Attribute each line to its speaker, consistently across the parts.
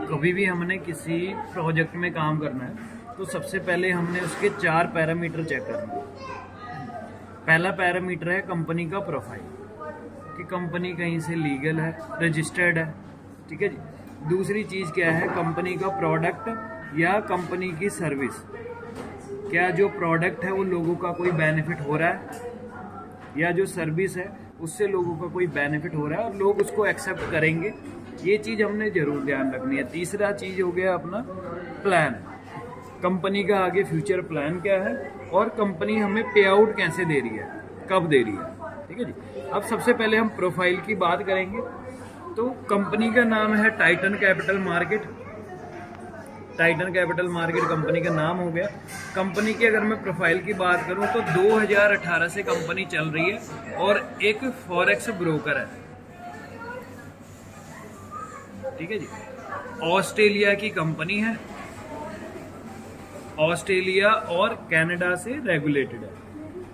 Speaker 1: कभी भी हमने किसी प्रोजेक्ट में काम करना है तो सबसे पहले हमने उसके 4 पैरामीटर चेक करना है। पहला पैरामीटर है कंपनी का प्रोफाइल, कि कंपनी कहीं से लीगल है, रजिस्टर्ड है, ठीक है जी। दूसरी चीज़ क्या है, कंपनी का प्रोडक्ट या कंपनी की सर्विस, क्या जो प्रोडक्ट है वो लोगों का कोई बेनिफिट हो रहा है, या जो सर्विस है उससे लोगों का कोई बेनिफिट हो रहा है और लोग उसको एक्सेप्ट करेंगे। ये चीज़ हमने ज़रूर ध्यान रखनी है। तीसरा चीज़ हो गया अपना प्लान, कंपनी का आगे फ्यूचर प्लान क्या है और कंपनी हमें पे आउट कैसे दे रही है, कब दे रही है, ठीक है जी। अब सबसे पहले हम प्रोफाइल की बात करेंगे। तो कंपनी का नाम है Titan capital market. Titan capital market company का नाम हो गया। कंपनी की अगर मैं प्रोफाइल की बात करूं तो 2018 से कंपनी चल रही है और एक फॉरेक्स ब्रोकर है, ठीक है जी। ऑस्ट्रेलिया की कंपनी है, ऑस्ट्रेलिया और कनाडा से रेगुलेटेड है।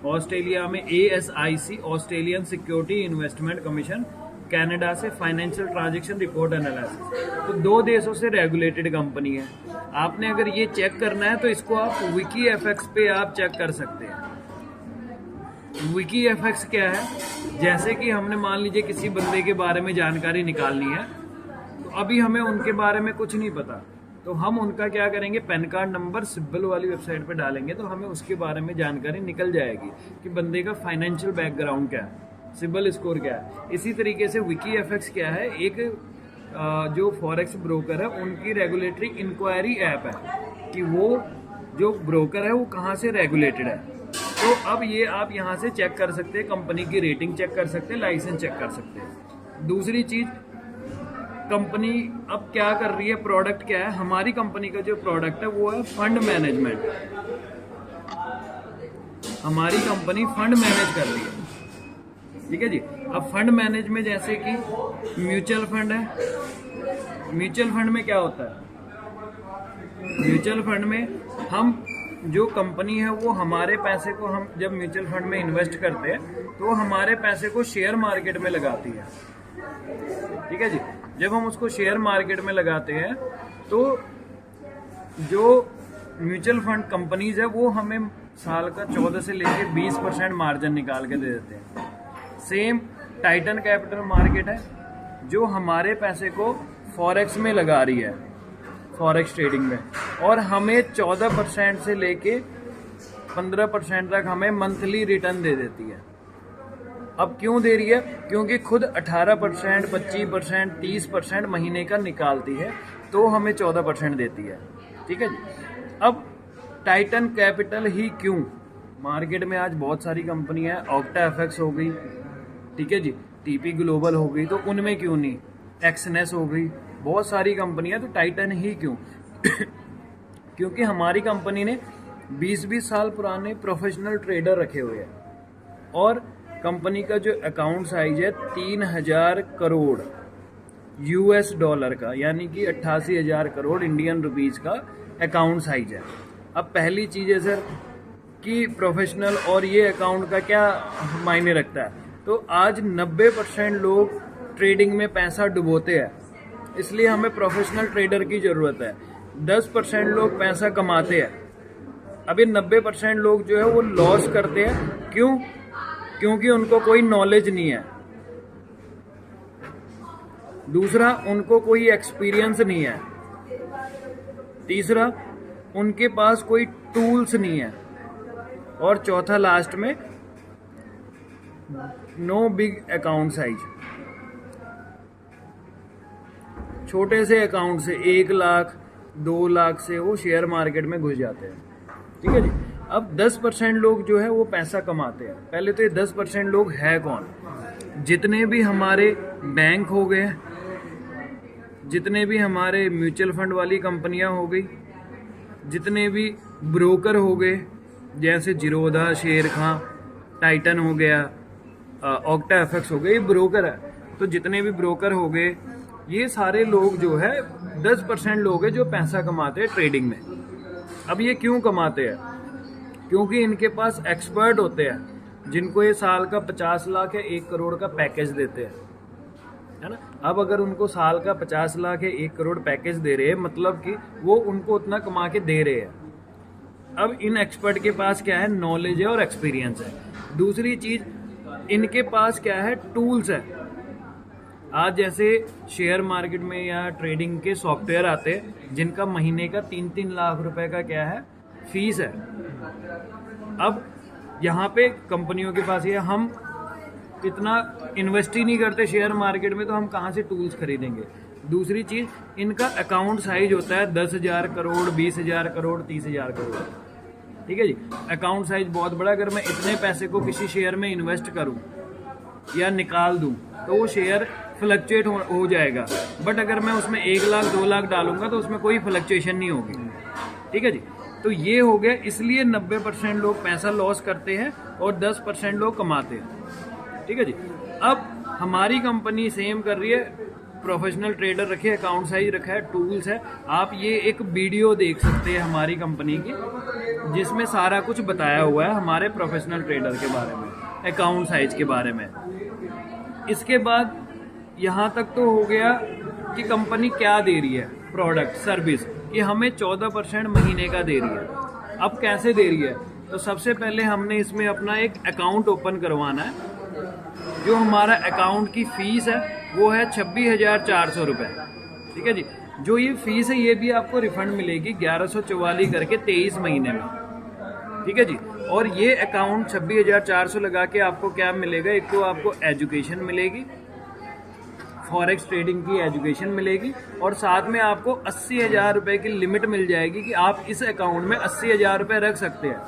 Speaker 1: ऑस्ट्रेलिया में ASIC, Australian security investment commission, Canada से फाइनेंशियल ट्रांजैक्शन रिपोर्ट एनालिसिस। तो 2 देशों से रेगुलेटेड कंपनी है। आपने अगर ये चेक करना है तो इसको आप WikiFX पे आप चेक कर सकते हैं। WikiFX क्या है, जैसे कि हमने मान लीजिए किसी बंदे के बारे में जानकारी निकालनी है, तो अभी हमें उनके बारे में कुछ नहीं पता, तो हम उनका क्या करेंगे, पैन कार्ड नंबर सिब्बल वाली वेबसाइट पे डालेंगे तो हमें उसके बारे में जानकारी निकल जाएगी कि बंदे का फाइनेंशियल बैकग्राउंड क्या है, सिबिल स्कोर क्या है। इसी तरीके से WikiFX क्या है, एक जो फॉरेक्स ब्रोकर है उनकी रेगुलेटरी इंक्वायरी ऐप है कि वो जो ब्रोकर है वो कहाँ से रेगुलेटेड है। तो अब ये आप यहाँ से चेक कर सकते हैं, कंपनी की रेटिंग चेक कर सकते हैं, लाइसेंस चेक कर सकते हैं। दूसरी चीज़, कंपनी अब क्या कर रही है, प्रोडक्ट क्या है। हमारी कंपनी का जो प्रोडक्ट है वो है फंड मैनेजमेंट। हमारी कंपनी फंड मैनेज कर रही है, ठीक है जी। अब फंड मैनेज में जैसे कि म्यूचुअल फंड है। म्यूचुअल फंड में क्या होता है, म्यूचुअल फंड में हम जो कंपनी है वो हमारे पैसे को, हम जब म्यूचुअल फंड में इन्वेस्ट करते हैं तो हमारे पैसे को शेयर मार्केट में लगाती है, ठीक है जी। जब हम उसको शेयर मार्केट में लगाते हैं तो जो म्यूचुअल फंड कंपनीज है वो हमें साल का 14 से लेकर 20% मार्जिन निकाल के दे देते हैं। सेम टाइटन कैपिटल मार्केट है जो हमारे पैसे को फॉरेक्स में लगा रही है, फॉरेक्स ट्रेडिंग में, और हमें 14% से लेके 15% तक हमें मंथली रिटर्न दे देती है। अब क्यों दे रही है, क्योंकि खुद 18%, 25%, 30% महीने का निकालती है तो हमें 14% देती है, ठीक है जी। अब टाइटन कैपिटल ही क्यों, मार्केट में आज बहुत सारी कंपनियां हैं, OctaFX हो गई, ठीक है जी, TP ग्लोबल हो गई, तो उनमें क्यों नहीं, एक्सनेस हो गई, बहुत सारी कंपनियां, तो टाइटन ही क्यों क्योंकि हमारी कंपनी ने 20-20 साल पुराने प्रोफेशनल ट्रेडर रखे हुए हैं और कंपनी का जो अकाउंट साइज है 3000 करोड़ US डॉलर का, यानी कि 88,000 करोड़ इंडियन रुपीज का अकाउंट साइज है। अब पहली चीज़ है सर कि प्रोफेशनल और ये अकाउंट का क्या मायने रखता है, तो आज 90% लोग ट्रेडिंग में पैसा डुबोते हैं, इसलिए हमें प्रोफेशनल ट्रेडर की ज़रूरत है। 10% लोग पैसा कमाते हैं, अभी 90% लोग जो है वो लॉस करते हैं। क्यों, क्योंकि उनको कोई नॉलेज नहीं है, दूसरा उनको कोई एक्सपीरियंस नहीं है, तीसरा उनके पास कोई टूल्स नहीं है, और चौथा लास्ट में नो बिग अकाउंट साइज। छोटे से अकाउंट से 1 लाख 2 लाख से वो शेयर मार्केट में घुस जाते हैं, ठीक है जी। अब 10% लोग जो है वो पैसा कमाते हैं। पहले तो ये 10% लोग है कौन, जितने भी हमारे बैंक हो गए, जितने भी हमारे म्यूचुअल फंड वाली कंपनियां हो गई, जितने भी ब्रोकर हो गए, जैसे जिरोधा, शेर खां, टाइटन हो गया, OctaFX हो गए, ये ब्रोकर है। तो जितने भी ब्रोकर हो गए, ये सारे लोग जो है 10% लोग हैं जो पैसा कमाते हैं ट्रेडिंग में। अब ये क्यों कमाते हैं, क्योंकि इनके पास एक्सपर्ट होते हैं जिनको ये साल का 50 लाख या 1 करोड़ का पैकेज देते हैं। है ना। अब अगर उनको साल का 50 लाख या 1 करोड़ पैकेज दे रहे हैं, मतलब कि वो उनको उतना कमा के दे रहे हैं। अब इन एक्सपर्ट के पास क्या है, नॉलेज है और एक्सपीरियंस है। दूसरी चीज, इनके पास क्या है, टूल्स है। आज जैसे शेयर मार्केट में या ट्रेडिंग के सॉफ्टवेयर आते हैं जिनका महीने का 3-3 लाख रुपए का क्या है, फीस है। अब यहाँ पे कंपनियों के पास ये, हम इतना इन्वेस्ट ही नहीं करते शेयर मार्केट में, तो हम कहाँ से टूल्स खरीदेंगे। दूसरी चीज, इनका अकाउंट साइज होता है 10,000 करोड़, 20,000 करोड़, 30,000 करोड़, ठीक है जी। अकाउंट साइज बहुत बड़ा। अगर मैं इतने पैसे को किसी शेयर में इन्वेस्ट करूं या निकाल दूं तो वो शेयर फ्लक्चुएट हो जाएगा। बट अगर मैं उसमें 1 लाख 2 लाख डालूंगा तो उसमें कोई फ्लक्चुएशन नहीं होगी, ठीक है जी। तो ये हो गया। इसलिए 90% लोग पैसा लॉस करते हैं और 10% लोग कमाते हैं, ठीक है जी। अब हमारी कंपनी सेम कर रही है, प्रोफेशनल ट्रेडर रखे, अकाउंट साइज रखा है, टूल्स है। आप ये एक वीडियो देख सकते हैं हमारी कंपनी की, जिसमें सारा कुछ बताया हुआ है हमारे प्रोफेशनल ट्रेडर के बारे में, अकाउंट साइज के बारे में। इसके बाद यहाँ तक तो हो गया कि कंपनी क्या दे रही है, प्रोडक्ट सर्विस, कि हमें 14% महीने का दे रही है। अब कैसे दे रही है, तो सबसे पहले हमने इसमें अपना एक अकाउंट ओपन करवाना है। जो हमारा अकाउंट की फीस है वो है 26,400 रुपये, ठीक है जी। जो ये फीस है ये भी आपको रिफंड मिलेगी 1144 करके 23 महीने में, ठीक है जी। और ये अकाउंट 26,400 लगा के आपको क्या मिलेगा, एक तो आपको एजुकेशन मिलेगी, फॉरेक्स ट्रेडिंग की एजुकेशन मिलेगी, और साथ में आपको 80,000 रुपये की लिमिट मिल जाएगी कि आप इस अकाउंट में 80,000 रुपये रख सकते हैं।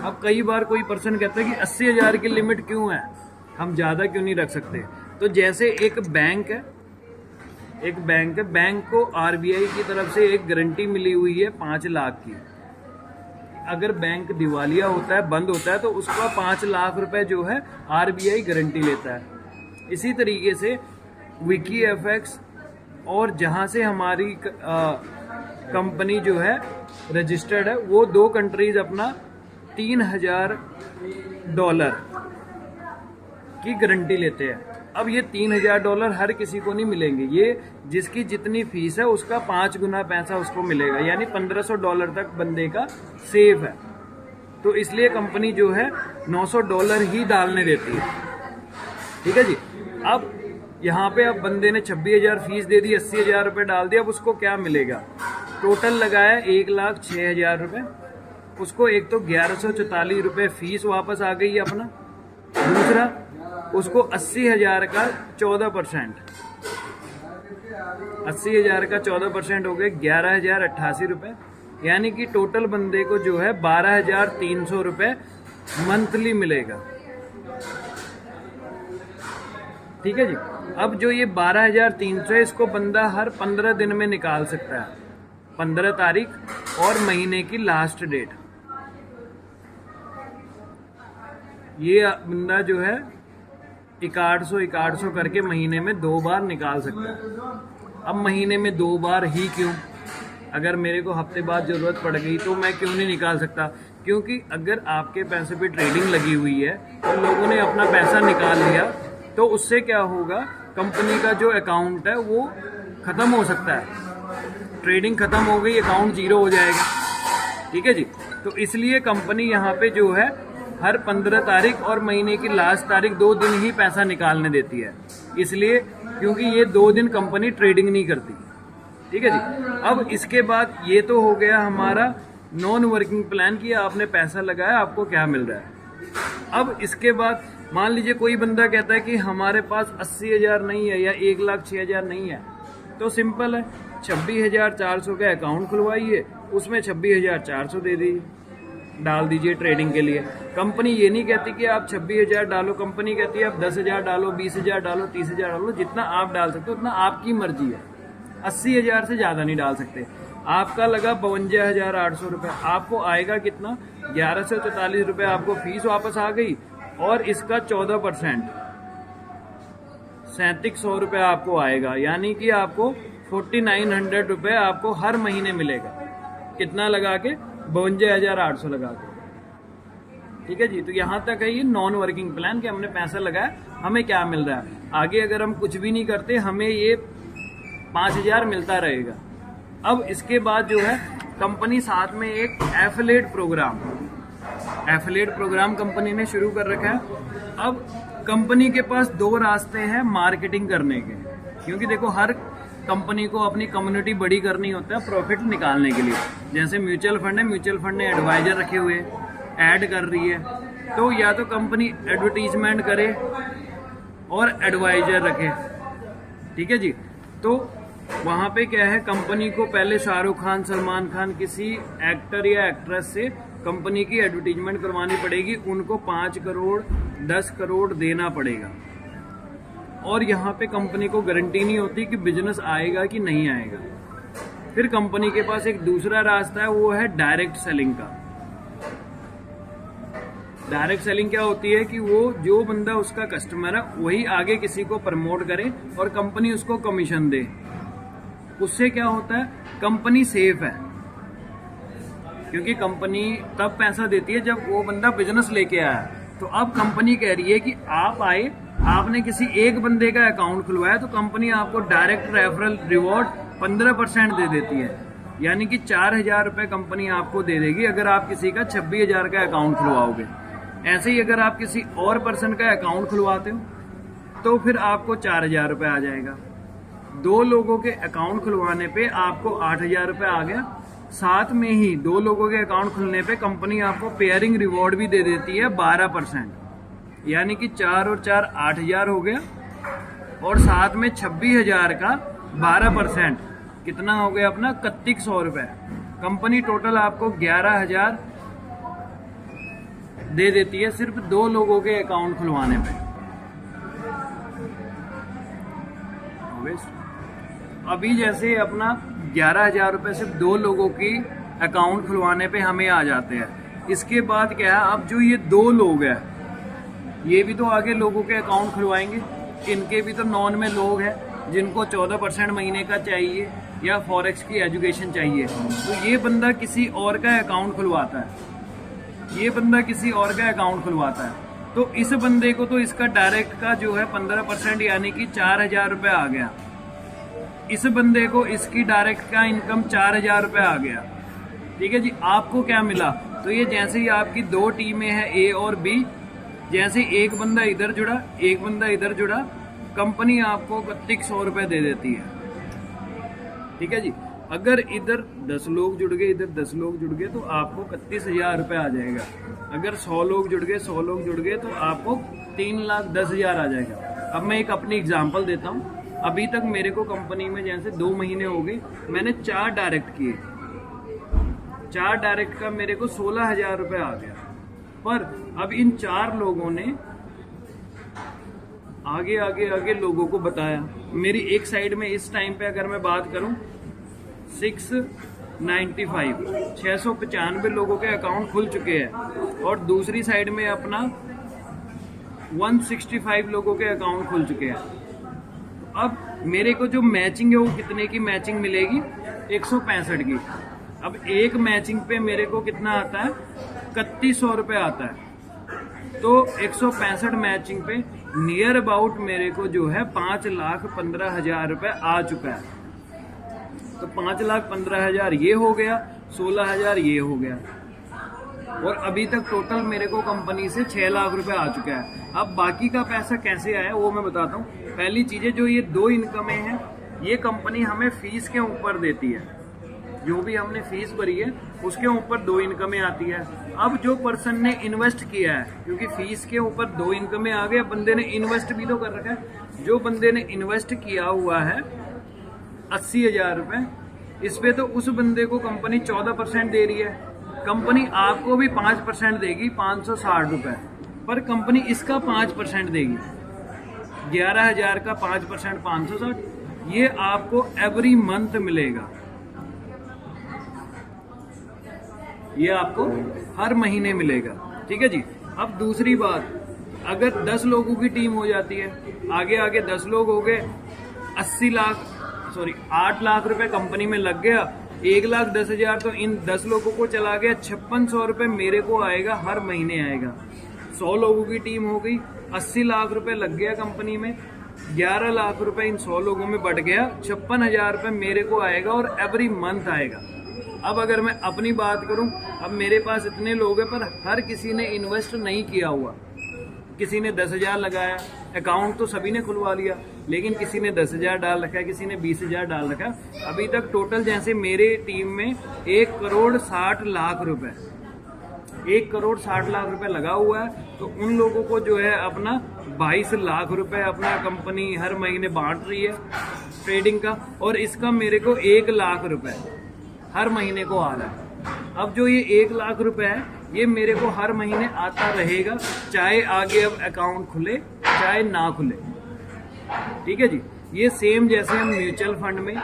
Speaker 1: अब कई बार कोई पर्सन कहता है कि 80,000 की लिमिट क्यों है, हम ज़्यादा क्यों नहीं रख सकते। तो जैसे एक बैंक है, बैंक को आरबीआई की तरफ से एक गारंटी मिली हुई है 5 लाख की। अगर बैंक दिवालिया होता है, बंद होता है, तो उसका 5 लाख रुपए जो है आरबीआई गारंटी लेता है। इसी तरीके से विकी एफएक्स और जहाँ से हमारी कंपनी जो है रजिस्टर्ड है, वो 2 कंट्रीज अपना $3,000 की गारंटी लेते हैं। अब ये $3,000 हर किसी को नहीं मिलेंगे, ये जिसकी जितनी फीस है उसका 5 गुना पैसा उसको मिलेगा, यानी $1,500 तक बंदे का सेफ है। तो इसलिए कंपनी जो है $900 ही डालने देती है, ठीक है जी। अब यहाँ पे अब बंदे ने 26,000 फीस दे दी, 80,000 रुपये डाल दिया। अब उसको क्या मिलेगा, टोटल लगाया 1,06,000 रुपये। उसको एक तो 1,144 रुपये फीस वापस आ गई अपना, दूसरा उसको 80,000 का 14%, 80,000 का 14% हो गए 11,088 रुपये, यानी कि टोटल बंदे को जो है 12,300 रुपये मंथली मिलेगा, ठीक है जी। अब जो ये 12,300 है, इसको बंदा हर 15 दिन में निकाल सकता है, 15 तारीख और महीने की लास्ट डेट। ये बंदा जो है 1,800 करके महीने में 2 बार निकाल सकता है। अब महीने में 2 बार ही क्यों, अगर मेरे को हफ्ते बाद ज़रूरत पड़ गई तो मैं क्यों नहीं निकाल सकता, क्योंकि अगर आपके पैसे पे ट्रेडिंग लगी हुई है और लोगों ने अपना पैसा निकाल लिया तो उससे क्या होगा, कंपनी का जो अकाउंट है वो ख़त्म हो सकता है। ट्रेडिंग ख़त्म हो गई, अकाउंट जीरो हो जाएगा, ठीक है जी। तो इसलिए कंपनी यहाँ पे जो है हर 15 तारीख और महीने की लास्ट तारीख 2 दिन ही पैसा निकालने देती है, इसलिए क्योंकि ये 2 दिन कंपनी ट्रेडिंग नहीं करती, ठीक है जी। अब इसके बाद ये तो हो गया हमारा नॉन वर्किंग प्लान की, आपने पैसा लगाया, आपको क्या मिल रहा है। अब इसके बाद मान लीजिए कोई बंदा कहता है कि हमारे पास 80,000 नहीं है या 1,06,000 नहीं है, तो सिंपल है, 26,400 का अकाउंट खुलवाइए, उसमें 26,400 दे दीजिए, डाल दीजिए ट्रेडिंग के लिए। कंपनी ये नहीं कहती कि आप 26,000 डालो, कंपनी कहती है आप 10,000 डालो, 20,000 डालो, 30,000 डालो, जितना आप डाल सकते हो उतना आपकी मर्जी है। 80,000 से ज़्यादा नहीं डाल सकते। आपका लगा 52,800 रुपये, आपको आएगा कितना, 1,144 रुपये आपको फीस वापस आ गई, और इसका 14% 3,700 रुपये आपको आएगा, यानी कि आपको 4,900 रुपये आपको हर महीने मिलेगा। कितना लगा के, 52,800 लगा के, ठीक है जी। तो यहाँ तक है ये नॉन वर्किंग प्लान कि हमने पैसा लगाया, हमें क्या मिल रहा है, आगे अगर हम कुछ भी नहीं करते हमें ये 5,000 मिलता रहेगा। अब इसके बाद जो है कंपनी साथ में एक एफिलिएट प्रोग्राम कंपनी ने शुरू कर रखा है। अब कंपनी के पास दो रास्ते हैं मार्केटिंग करने के, क्योंकि देखो हर कंपनी को अपनी कम्युनिटी बड़ी करनी होता है प्रॉफिट निकालने के लिए। जैसे म्यूचुअल फंड है, म्यूचुअल फंड ने एडवाइजर रखे हुए, ऐड कर रही है, तो या तो कंपनी एडवर्टीजमेंट करे और एडवाइजर रखे, ठीक है जी। तो वहाँ पे क्या है, कंपनी को पहले शाहरुख खान, सलमान खान, किसी एक्टर या एक्ट्रेस से कंपनी की एडवर्टीजमेंट करवानी पड़ेगी, उनको 5 करोड़ 10 करोड़ देना पड़ेगा। और यहाँ पे कंपनी को गारंटी नहीं होती कि बिजनेस आएगा कि नहीं आएगा। फिर कंपनी के पास एक दूसरा रास्ता है, वो है डायरेक्ट सेलिंग का। डायरेक्ट सेलिंग क्या होती है कि वो जो बंदा उसका कस्टमर है वही आगे किसी को प्रमोट करे और कंपनी उसको कमीशन दे। उससे क्या होता है, कंपनी सेफ है, क्योंकि कंपनी तब पैसा देती है जब वो बंदा बिजनेस लेके आया। तो अब कंपनी कह रही है कि आप आए, आपने किसी एक बंदे का अकाउंट खुलवाया तो कंपनी आपको डायरेक्ट रेफरल रिवॉर्ड 15% दे देती है, यानी कि 4,000 रुपये कंपनी आपको दे देगी अगर आप किसी का 26,000 का अकाउंट खुलवाओगे। ऐसे ही अगर आप किसी और पर्सन का अकाउंट खुलवाते हो तो फिर आपको 4,000 रुपये आ जाएगा। 2 लोगों के अकाउंट खुलवाने पे आपको 8,000 रुपये आ गया। साथ में ही 2 लोगों के अकाउंट खुलने पे कंपनी आपको पेयरिंग रिवॉर्ड भी दे देती है 12%, यानी कि 4 और 4 8,000 हो गया, और साथ में 26,000 का 12% कितना हो गया अपना 3,100 रुपये। कंपनी टोटल आपको 11,000 दे देती है सिर्फ 2 लोगों के अकाउंट खुलवाने पे। अभी जैसे अपना 11,000 रुपये सिर्फ 2 लोगों की अकाउंट खुलवाने पे हमें आ जाते हैं। इसके बाद क्या है, अब जो ये 2 लोग हैं ये भी तो आगे लोगों के अकाउंट खुलवाएंगे। इनके भी तो नॉन में लोग हैं जिनको 14% महीने का चाहिए या फॉरेक्स की एजुकेशन चाहिए, तो ये बंदा किसी और का अकाउंट खुलवाता है, ये बंदा किसी और का अकाउंट खुलवाता है। तो इस बंदे को तो इसका डायरेक्ट का जो है 15% यानी कि 4,000 रुपये आ गया। इस बंदे को इसकी डायरेक्ट का इनकम 4,000 रुपये आ गया, ठीक है जी। आपको क्या मिला, तो ये जैसे ही आपकी 2 टीमें हैं ए और बी, जैसे एक बंदा इधर जुड़ा एक बंदा इधर जुड़ा, कंपनी आपको 3,100 रुपये दे देती है, ठीक है जी। अगर इधर 10 लोग जुड़ गए, इधर 10 लोग जुड़ गए तो आपको 31,000 रुपये आ जाएगा। अगर 100 लोग जुड़ गए 100 लोग जुड़ गए तो आपको 3,10,000 आ जाएगा। अब मैं एक अपनी एग्जांपल देता हूँ। अभी तक मेरे को कंपनी में जैसे 2 महीने हो गए, मैंने 4 डायरेक्ट किए, 4 डायरेक्ट का मेरे को 16,000 रुपये आ गया। पर अब इन 4 लोगों ने आगे आगे आगे लोगों को बताया। मेरी एक साइड में इस टाइम पे अगर मैं बात करूं 695 लोगों के अकाउंट खुल चुके हैं, और दूसरी साइड में अपना 165 लोगों के अकाउंट खुल चुके हैं। अब मेरे को जो मैचिंग है वो कितने की मैचिंग मिलेगी, 165 की। अब एक मैचिंग पे मेरे को कितना आता है, 3,100 रुपये आता है। तो 165 मैचिंग पे नियर अबाउट मेरे को जो है 5,15,000 रुपये आ चुका है। तो 5,15,000 ये हो गया, 16,000 ये हो गया, और अभी तक टोटल मेरे को कंपनी से 6 लाख रुपए आ चुका है। अब बाकी का पैसा कैसे आया वो मैं बताता हूँ। पहली चीज़ है, जो ये 2 इनकमें हैं ये कंपनी हमें फीस के ऊपर देती है। जो भी हमने फीस भरी है उसके ऊपर 2 इनकमें आती है। अब जो पर्सन ने इन्वेस्ट किया है, क्योंकि फीस के ऊपर 2 इनकमें आ गए, बंदे ने इन्वेस्ट भी तो कर रखा है। जो बंदे ने इन्वेस्ट किया हुआ है 80,000 रुपये, इस पे तो उस बंदे को कंपनी 14% दे रही है। कंपनी आपको भी 5% देगी, 560 रुपये, पर कंपनी इसका 5% देगी। 11,000 का 5% 560, ये आपको एवरी मंथ मिलेगा, ये आपको हर महीने मिलेगा, ठीक है जी। अब दूसरी बात, अगर 10 लोगों की टीम हो जाती है, आगे आगे 10 लोग हो गए, 8 लाख रुपए कंपनी में लग गया, 1,10,000 तो इन 10 लोगों को चला गया, 5,600 रुपये मेरे को आएगा, हर महीने आएगा। 100 लोगों की टीम हो गई, 80 लाख रुपए लग गया कंपनी में, 11 लाख रुपए इन 100 लोगों में बढ़ गया, 56,000 रुपए मेरे को आएगा और एवरी मंथ आएगा। अब अगर मैं अपनी बात करूं, अब मेरे पास इतने लोग हैं पर हर किसी ने इन्वेस्ट नहीं किया हुआ। किसी ने 10,000 लगाया, अकाउंट तो सभी ने खुलवा लिया, लेकिन किसी ने 10,000 डाल रखा है, किसी ने 20,000 डाल रखा है। अभी तक टोटल जैसे मेरे टीम में 1,60,00,000 रुपए 1,60,00,000 रुपए लगा हुआ है। तो उन लोगों को जो है अपना 22 लाख रुपए अपना कंपनी हर महीने बांट रही है ट्रेडिंग का, और इसका मेरे को 1 लाख रुपए हर महीने को आ रहा है। अब जो ये 1 लाख रुपए है ये मेरे को हर महीने आता रहेगा, चाहे आगे अब अकाउंट खुले चाहे ना खुले। ठीक है जी। ये सेम जैसे हम म्यूचुअल फंड में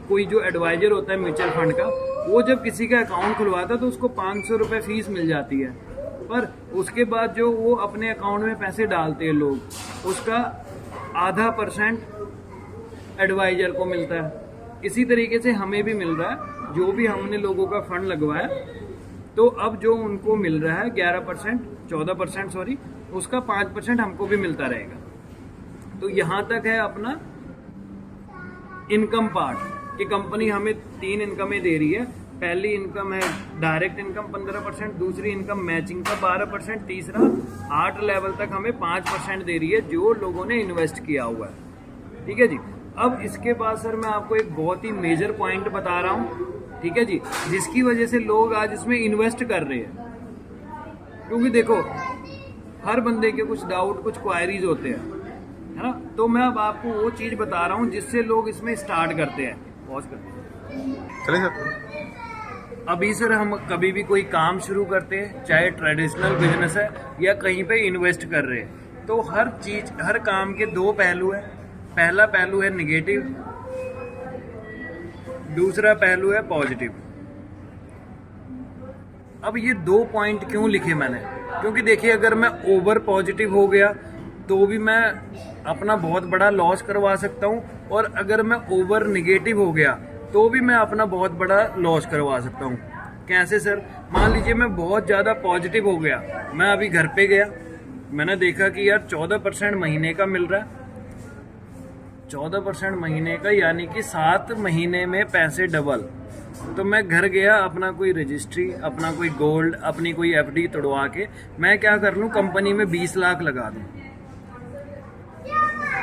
Speaker 1: कोई जो एडवाइजर होता है म्यूचुअल फंड का, वो जब किसी का अकाउंट खुलवाता है तो उसको 500 रुपये फीस मिल जाती है, पर उसके बाद जो वो अपने अकाउंट में पैसे डालते हैं लोग, उसका आधा % एडवाइजर को मिलता है। इसी तरीके से हमें भी मिल रहा है, जो भी हमने लोगों का फंड लगवाया, तो अब जो उनको मिल रहा है 14% सॉरी, उसका 5% हमको भी मिलता रहेगा। तो यहाँ तक है अपना इनकम पार्ट कि कंपनी हमें 3 इनकमें दे रही है। पहली इनकम है डायरेक्ट इनकम 15%, दूसरी इनकम मैचिंग का 12%, तीसरा 8 लेवल तक हमें 5% दे रही है जो लोगों ने इन्वेस्ट किया हुआ है। ठीक है जी। अब इसके बाद सर मैं आपको एक बहुत ही मेजर पॉइंट बता रहा हूँ, ठीक है जी, जिसकी वजह से लोग आज इसमें इन्वेस्ट कर रहे हैं। क्योंकि देखो हर बंदे के कुछ डाउट, कुछ क्वायरीज होते हैं, है ना। तो मैं अब आपको वो चीज बता रहा हूँ जिससे लोग इसमें स्टार्ट करते हैं। पॉज करते हैं।
Speaker 2: चलिए सर।
Speaker 1: अभी सर हम कभी भी कोई काम शुरू करते हैं, चाहे ट्रेडिशनल बिजनेस है या कहीं पे इन्वेस्ट कर रहे हैं, तो हर काम के 2 पहलू है। पहला पहलू है निगेटिव, दूसरा पहलू है पॉजिटिव। अब ये 2 पॉइंट क्यों लिखे मैंने, क्योंकि देखिए अगर मैं ओवर पॉजिटिव हो गया तो भी मैं अपना बहुत बड़ा लॉस करवा सकता हूँ, और अगर मैं ओवर निगेटिव हो गया तो भी मैं अपना बहुत बड़ा लॉस करवा सकता हूँ। कैसे सर? मान लीजिए मैं बहुत ज़्यादा पॉजिटिव हो गया, मैं अभी घर पे गया, मैंने देखा कि यार 14% महीने का मिल रहा है, 14% महीने का, यानी कि 7 महीने में पैसे डबल। तो मैं घर गया, अपना कोई रजिस्ट्री, अपना कोई गोल्ड, अपनी कोई FD तोड़वा के मैं क्या कर लूँ, कंपनी में 20 लाख लगा दूँ।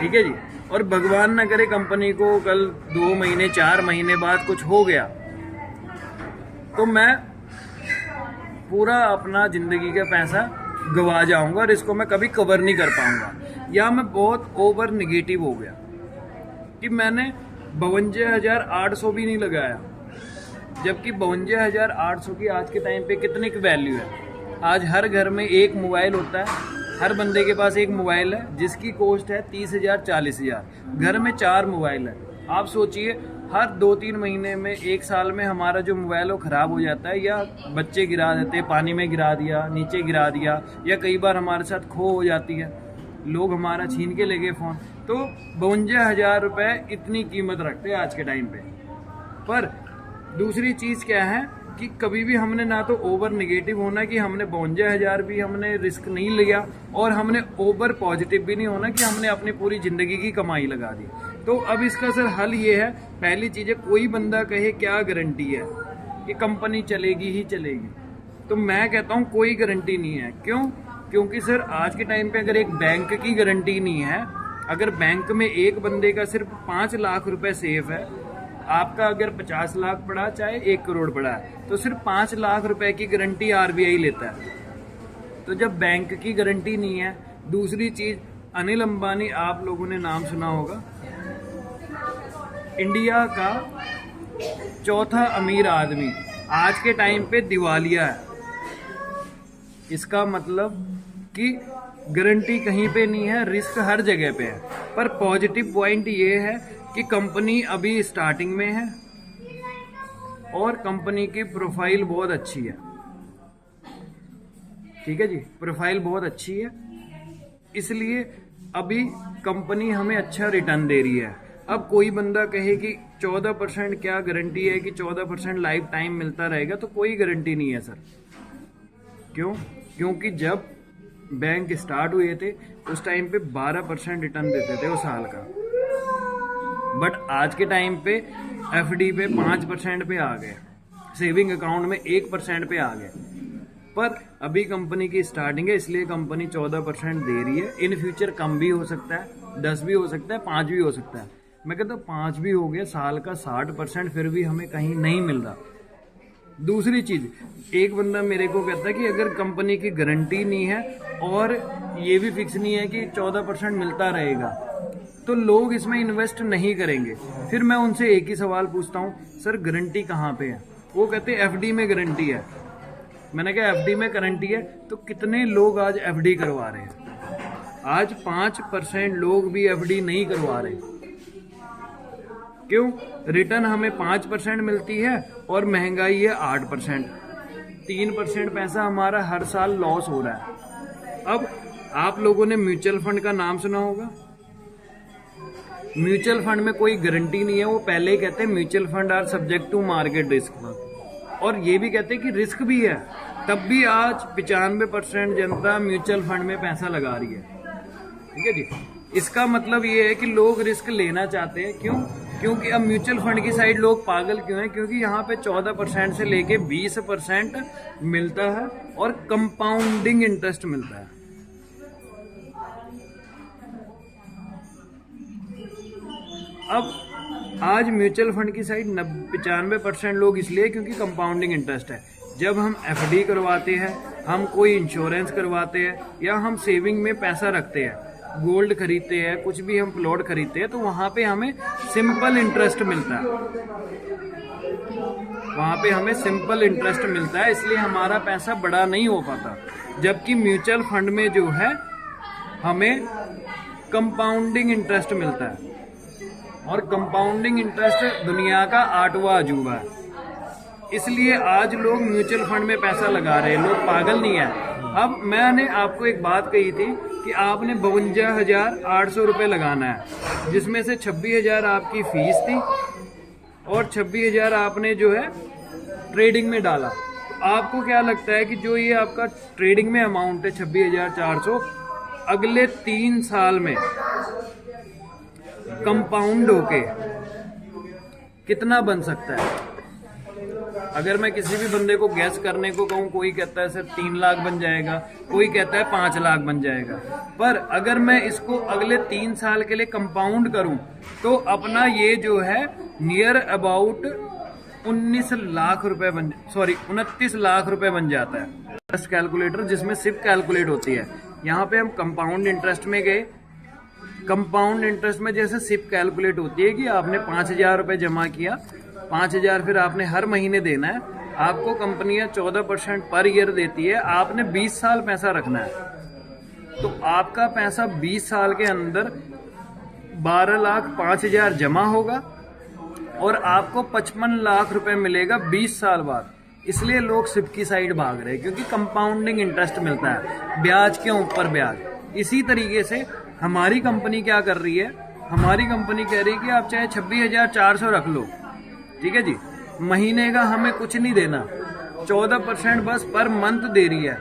Speaker 1: ठीक है जी। और भगवान न करे कंपनी को कल 2 महीने 4 महीने बाद कुछ हो गया, तो मैं पूरा अपना जिंदगी का पैसा गवा जाऊंगा और इसको मैं कभी कवर नहीं कर पाऊंगा। या मैं बहुत ओवर निगेटिव हो गया कि मैंने 52,800 भी नहीं लगाया, जबकि 52,800 की आज के टाइम पे कितने की वैल्यू है। आज हर घर में एक मोबाइल होता है, हर बंदे के पास एक मोबाइल है जिसकी कॉस्ट है 30,000 40,000। घर में 4 मोबाइल है। आप सोचिए हर 2-3 महीने में, 1 साल में हमारा जो मोबाइल वो ख़राब हो जाता है, या बच्चे गिरा देते हैं, पानी में गिरा दिया, नीचे गिरा दिया, या कई बार हमारे साथ खो हो जाती है, लोग हमारा छीन के ले गए फ़ोन। तो 52,000 रुपये इतनी कीमत रखते हैं आज के टाइम पे। पर दूसरी चीज़ क्या है कि कभी भी हमने ना तो ओवर निगेटिव होना कि हमने 52,000 भी हमने रिस्क नहीं लिया, और हमने ओवर पॉजिटिव भी नहीं होना कि हमने अपनी पूरी ज़िंदगी की कमाई लगा दी। तो अब इसका सर हल ये है, पहली चीज़ है, कोई बंदा कहे क्या गारंटी है कि कंपनी चलेगी ही चलेगी, तो मैं कहता हूँ कोई गारंटी नहीं है। क्यों? क्योंकि सर आज के टाइम पे अगर एक बैंक की गारंटी नहीं है, अगर बैंक में एक बंदे का सिर्फ 5 लाख रुपए सेफ है, आपका अगर 50 लाख पड़ा चाहे 1 करोड़ पड़ा है, तो सिर्फ 5 लाख रुपए की गारंटी RBI लेता है। तो जब बैंक की गारंटी नहीं है, दूसरी चीज अनिल अंबानी, आप लोगों ने नाम सुना होगा, इंडिया का 4था अमीर आदमी, आज के टाइम पे दिवालिया है। इसका मतलब कि गारंटी कहीं पे नहीं है, रिस्क हर जगह पे है। पर पॉजिटिव पॉइंट ये है कि कंपनी अभी स्टार्टिंग में है और कंपनी की प्रोफाइल बहुत अच्छी है। ठीक है जी, प्रोफाइल बहुत अच्छी है, इसलिए अभी कंपनी हमें अच्छा रिटर्न दे रही है। अब कोई बंदा कहे कि 14% क्या गारंटी है कि 14% लाइफ टाइम मिलता रहेगा, तो कोई गारंटी नहीं है सर। क्यों? क्योंकि जब बैंक स्टार्ट हुए थे उस टाइम पे 12% रिटर्न देते थे वो साल का, बट आज के टाइम पे एफडी पे 5% पे आ गए, सेविंग अकाउंट में 1% पे आ गए। पर अभी कंपनी की स्टार्टिंग है इसलिए कंपनी 14% दे रही है। इन फ्यूचर कम भी हो सकता है, 10 भी हो सकता है, 5 भी हो सकता है। मैं कहता हूँ 5 भी हो गया, साल का 60% फिर भी हमें कहीं नहीं मिल रहा। दूसरी चीज, एक बंदा मेरे को कहता है कि अगर कंपनी की गारंटी नहीं है और ये भी फिक्स नहीं है कि 14% मिलता रहेगा तो लोग इसमें इन्वेस्ट नहीं करेंगे। फिर मैं उनसे एक ही सवाल पूछता हूँ, सर गारंटी कहाँ पे है? वो कहते हैं एफडी में गारंटी है। मैंने कहा एफडी में गारंटी है तो कितने लोग आज एफडी करवा रहे हैं? आज 5% लोग भी एफडी नहीं करवा रहे। क्यों? रिटर्न हमें 5% मिलती है और महंगाई है 8%। 3% पैसा हमारा हर साल लॉस हो रहा है। अब आप लोगों ने म्यूचुअल फंड का नाम सुना होगा। म्यूचुअल फंड में कोई गारंटी नहीं है। वो पहले ही कहते हैं mutual fund are subject to market risk, और ये भी कहते हैं कि रिस्क भी है। तब भी आज 95% जनता म्यूचुअल फंड में पैसा लगा रही है। ठीक है जी। इसका मतलब ये है कि लोग रिस्क लेना चाहते हैं। क्यों? क्योंकि अब म्यूचुअल फंड की साइड लोग पागल क्यों हैं? क्योंकि यहाँ पे 14% से लेके 20% मिलता है और कंपाउंडिंग इंटरेस्ट मिलता है। अब आज म्यूचुअल फंड की साइड 95% लोग इसलिए क्योंकि कंपाउंडिंग इंटरेस्ट है। जब हम एफडी करवाते हैं, हम कोई इंश्योरेंस करवाते हैं या हम सेविंग में पैसा रखते हैं, गोल्ड खरीदते हैं, कुछ भी हम प्लॉट खरीदते हैं, तो वहां पे हमें सिंपल इंटरेस्ट मिलता है। वहां पे हमें सिंपल इंटरेस्ट मिलता है, इसलिए हमारा पैसा बड़ा नहीं हो पाता। जबकि म्यूचुअल फंड में जो है हमें कंपाउंडिंग इंटरेस्ट मिलता है, और कंपाउंडिंग इंटरेस्ट दुनिया का 8वां अजूबा है। इसलिए आज लोग म्यूचुअल फंड में पैसा लगा रहे हैं, लोग पागल नहीं है। अब मैंने आपको एक बात कही थी कि आपने 52,800 रुपये लगाना है, जिसमें से 26,000 आपकी फीस थी और 26,000 आपने जो है ट्रेडिंग में डाला। आपको क्या लगता है कि जो ये आपका ट्रेडिंग में अमाउंट है 26,400, अगले 3 साल में कंपाउंड होके कितना बन सकता है? अगर मैं किसी भी बंदे को गैस करने को कहूँ, कोई कहता है सर 3 लाख बन जाएगा, कोई कहता है 5 लाख बन जाएगा। पर अगर मैं इसको अगले 3 साल के लिए कंपाउंड करूं तो अपना ये जो है नियर अबाउट 29 लाख रुपए 29 लाख रुपए बन जाता है। इंटरेस्ट कैलकुलेटर जिसमें सिर्फ कैलकुलेट होती है। यहाँ पे हम कंपाउंड इंटरेस्ट में गए। कंपाउंड इंटरेस्ट में जैसे सिर्फ कैलकुलेट होती है कि आपने 5,000 रुपए जमा किया, 5,000 फिर आपने हर महीने देना है। आपको कंपनियां 14% पर ईयर देती है। आपने 20 साल पैसा रखना है, तो आपका पैसा 20 साल के अंदर 12,05,000 जमा होगा और आपको 55 लाख रुपए मिलेगा 20 साल बाद। इसलिए लोग सिप की साइड भाग रहे हैं, क्योंकि कंपाउंडिंग इंटरेस्ट मिलता है, ब्याज के ऊपर ब्याज। इसी तरीके से हमारी कंपनी क्या कर रही है? हमारी कंपनी कह रही है कि आप चाहे 26,400 रख लो, ठीक है जी, महीने का हमें कुछ नहीं देना, 14% बस पर मंथ दे रही है।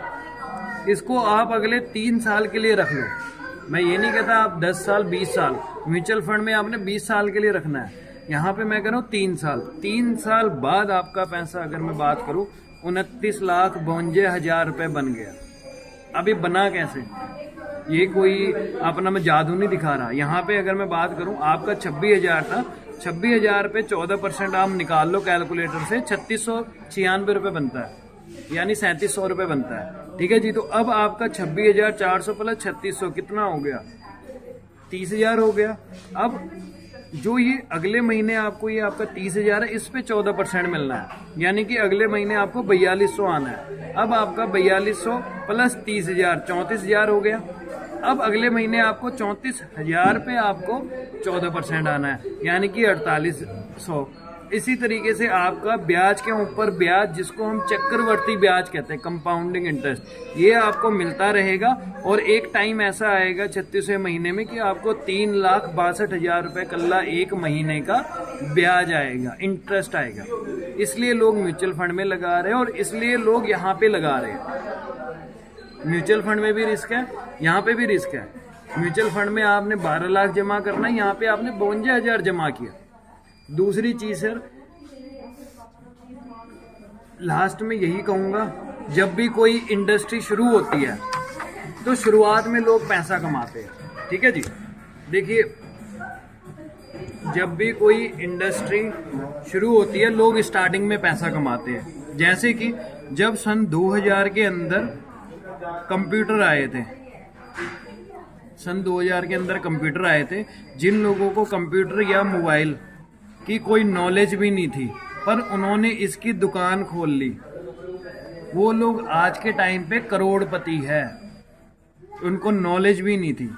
Speaker 1: इसको आप अगले 3 साल के लिए रख लो। मैं ये नहीं कहता आप 10 साल 20 साल, म्यूचुअल फंड में आपने 20 साल के लिए रखना है। यहाँ पे मैं कह रहा हूँ 3 साल। 3 साल बाद आपका पैसा, अगर मैं बात करूँ, 29,52,000 रुपये बन गया। अभी बना कैसे? ये कोई अपना मैं जादू नहीं दिखा रहा। यहाँ पे अगर मैं बात करूँ, आपका 26,000 था, 26,000 पे 14% आप निकाल लो कैलकुलेटर से, 3,696 रुपये बनता है, यानी 3,700 रुपये बनता है। ठीक है जी। तो अब आपका 26,400 प्लस 3,600 कितना हो गया? 30,000 हो गया। अब जो ये अगले महीने आपको ये आपका 30,000 है, इस पे 14% मिलना है, यानी कि अगले महीने आपको 4,200 आना है। अब आपका 4,200 प्लस 30,000 34,000 हो गया। अब अगले महीने आपको 34,000 पे आपको 14% आना है, यानी कि 4,800। इसी तरीके से आपका ब्याज के ऊपर ब्याज, जिसको हम चक्रवर्ती ब्याज कहते हैं, कंपाउंडिंग इंटरेस्ट, ये आपको मिलता रहेगा। और एक टाइम ऐसा आएगा 36वें महीने में कि आपको 3,62,000 रुपये कल्ला एक महीने का ब्याज आएगा, इंटरेस्ट आएगा। इसलिए लोग म्यूचुअल फंड में लगा रहे हैं और इसलिए लोग यहाँ पे लगा रहे हैं। म्यूचुअल फंड में भी रिस्क है, यहाँ पे भी रिस्क है। म्यूचुअल फंड में आपने 12 लाख जमा करना है, यहाँ पे आपने 52,000 जमा किया। दूसरी चीज सर, लास्ट में यही कहूंगा, जब भी कोई इंडस्ट्री शुरू होती है तो शुरुआत में लोग पैसा कमाते हैं, ठीक है जी। देखिए, जब भी कोई इंडस्ट्री शुरू होती है लोग स्टार्टिंग में पैसा कमाते हैं। जैसे कि जब सन 2000 के अंदर कंप्यूटर आए थे, सन 2000 के अंदर कंप्यूटर आए थे, जिन लोगों को कंप्यूटर या मोबाइल की कोई नॉलेज भी नहीं थी पर उन्होंने इसकी दुकान खोल ली, वो लोग आज के टाइम पे करोड़पति है। उनको नॉलेज भी नहीं थी,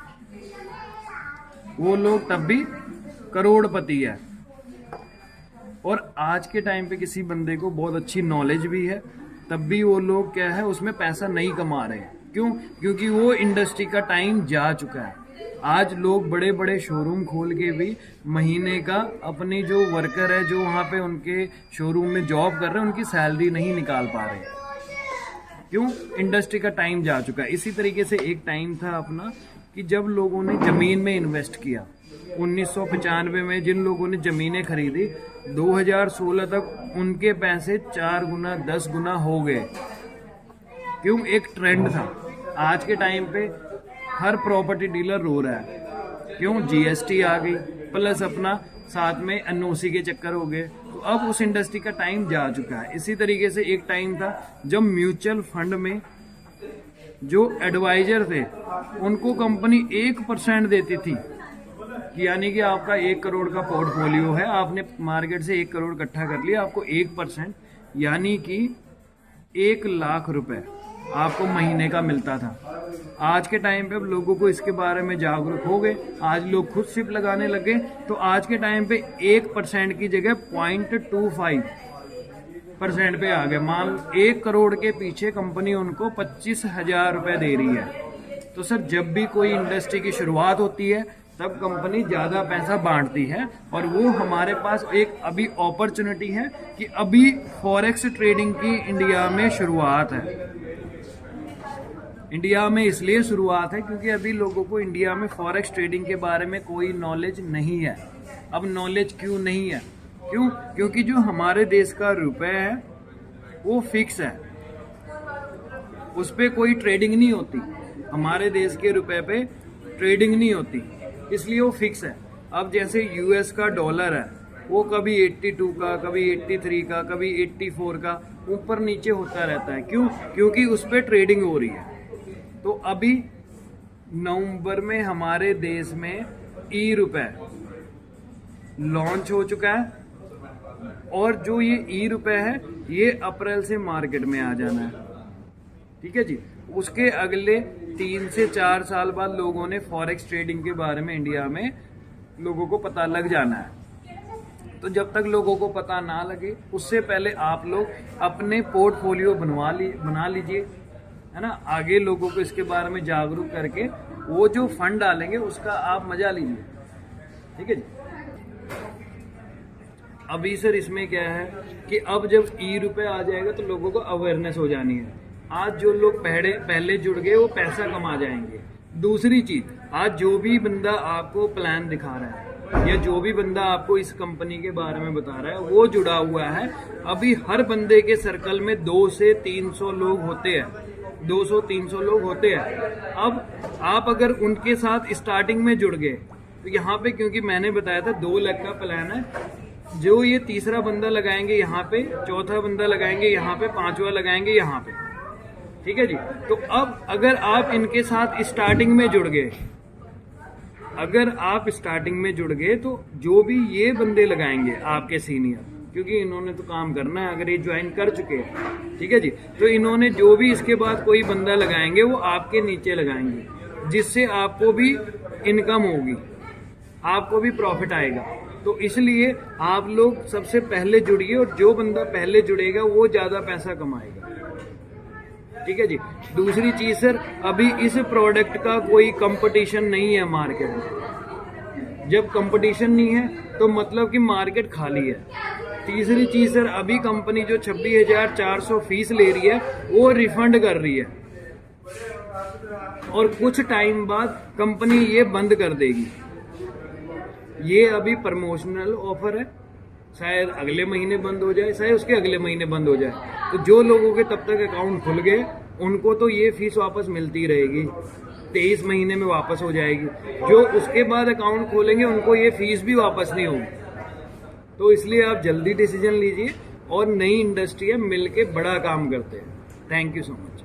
Speaker 1: वो लोग तब भी करोड़पति है। और आज के टाइम पे किसी बंदे को बहुत अच्छी नॉलेज भी है, तब भी वो लोग क्या है उसमें पैसा नहीं कमा रहे। क्यों? क्योंकि वो इंडस्ट्री का टाइम जा चुका है। आज लोग बड़े बड़े शोरूम खोल के भी महीने का अपने जो वर्कर है जो वहाँ पे उनके शोरूम में जॉब कर रहे हैं उनकी सैलरी नहीं निकाल पा रहे। क्यों? इंडस्ट्री का टाइम जा चुका है। इसी तरीके से एक टाइम था अपना कि जब लोगों ने जमीन में इन्वेस्ट किया, 1995 में जिन लोगों ने जमीनें खरीदी, 2016 तक उनके पैसे 4 गुना 10 गुना हो गए। क्यों? एक ट्रेंड था। आज के टाइम पे हर प्रॉपर्टी डीलर रो रहा है। क्यों? जीएसटी आ गई, प्लस अपना साथ में एनओसी के चक्कर हो गए। तो अब उस इंडस्ट्री का टाइम जा चुका है। इसी तरीके से एक टाइम था जब म्यूचुअल फंड में जो एडवाइजर थे उनको कंपनी 1% देती थी, कि यानी कि आपका 1 करोड़ का पोर्टफोलियो है, आपने मार्केट से 1 करोड़ इकट्ठा कर लिया, आपको 1% यानी कि 1 लाख रुपए आपको महीने का मिलता था। आज के टाइम पे अब लोगों को इसके बारे में जागरूक हो गए, आज लोग खुद सिप लगाने लगे। तो आज के टाइम पे 1% की जगह 0.25% पे आ गए। मान 1 करोड़ के पीछे कंपनी उनको 25,000 रुपए दे रही है। तो सर, जब भी कोई इंडस्ट्री की शुरुआत होती है तब कंपनी ज्यादा पैसा बांटती है, और वो हमारे पास एक अभी अपॉर्चुनिटी है कि अभी फॉरेक्स ट्रेडिंग की इंडिया में शुरुआत है। इंडिया में इसलिए शुरुआत है क्योंकि अभी लोगों को इंडिया में फॉरेक्स ट्रेडिंग के बारे में कोई नॉलेज नहीं है। अब नॉलेज क्यों नहीं है? क्यों? क्योंकि जो हमारे देश का रुपए है वो फिक्स है, उस पर कोई ट्रेडिंग नहीं होती। हमारे देश के रुपए पे ट्रेडिंग नहीं होती, इसलिए वो फिक्स है। अब जैसे यूएस का डॉलर है, वो कभी 82 का, कभी 83 का, कभी 84 का ऊपर नीचे होता रहता है। क्यों? क्योंकि उस पर ट्रेडिंग हो रही है। तो अभी नवंबर में हमारे देश में ई रुपए लॉन्च हो चुका है, और जो ये ई रुपए है ये अप्रैल से मार्केट में आ जाना है, ठीक है जी। उसके अगले 3 से 4 साल बाद लोगों ने फॉरेक्स ट्रेडिंग के बारे में इंडिया में लोगों को पता लग जाना है। तो जब तक लोगों को पता ना लगे उससे पहले आप लोग अपने पोर्टफोलियो बना लीजिए, है ना। आगे लोगों को इसके बारे में जागरूक करके वो जो फंड डालेंगे उसका आप मजा लीजिए, ठीक है जी। अभी सर इसमें क्या है कि अब जब ई रुपए आ जाएगा तो लोगों को अवेयरनेस हो जानी है। आज जो लोग पहले जुड़ गए वो पैसा कमा जाएंगे। दूसरी चीज, आज जो भी बंदा आपको प्लान दिखा रहा है या जो भी बंदा आपको इस कंपनी के बारे में बता रहा है वो जुड़ा हुआ है। अभी हर बंदे के सर्कल में 200 से 300 लोग होते हैं, 200-300 लोग होते हैं। अब आप अगर उनके साथ स्टार्टिंग में जुड़ गए तो यहाँ पे, क्योंकि मैंने बताया था 2 लाख का प्लान है, जो ये तीसरा बंदा लगाएंगे यहाँ पे, चौथा बंदा लगाएंगे यहाँ पे, 5वां लगाएंगे यहाँ पे, ठीक है जी। तो अब अगर आप इनके साथ स्टार्टिंग में जुड़ गए, तो जो भी ये बंदे लगाएंगे आपके सीनियर, क्योंकि इन्होंने तो काम करना है, अगर ये ज्वाइन कर चुके हैं, ठीक है जी, तो इन्होंने जो भी इसके बाद कोई बंदा लगाएंगे वो आपके नीचे लगाएंगे, जिससे आपको भी इनकम होगी, आपको भी प्रॉफिट आएगा। तो इसलिए आप लोग सबसे पहले जुड़िए, और जो बंदा पहले जुड़ेगा वो ज्यादा पैसा कमाएगा, ठीक है जी। दूसरी चीज सर, अभी इस प्रोडक्ट का कोई कंपटीशन नहीं है मार्केट में। जब कंपटीशन नहीं है तो मतलब कि मार्केट खाली है। तीसरी चीज सर, अभी कंपनी जो 26,400 फीस ले रही है वो रिफंड कर रही है। और कुछ टाइम बाद कंपनी ये बंद कर देगी। ये अभी प्रमोशनल ऑफर है, शायद अगले महीने बंद हो जाए, शायद उसके अगले महीने बंद हो जाए। तो जो लोगों के तब तक अकाउंट खुल गए उनको तो ये फीस वापस मिलती रहेगी, 23 महीने में वापस हो जाएगी। जो उसके बाद अकाउंट खोलेंगे उनको ये फीस भी वापस नहीं होगी। तो इसलिए आप जल्दी डिसीजन लीजिए और नई इंडस्ट्री है, मिलके बड़ा काम करते हैं। Thank you so much.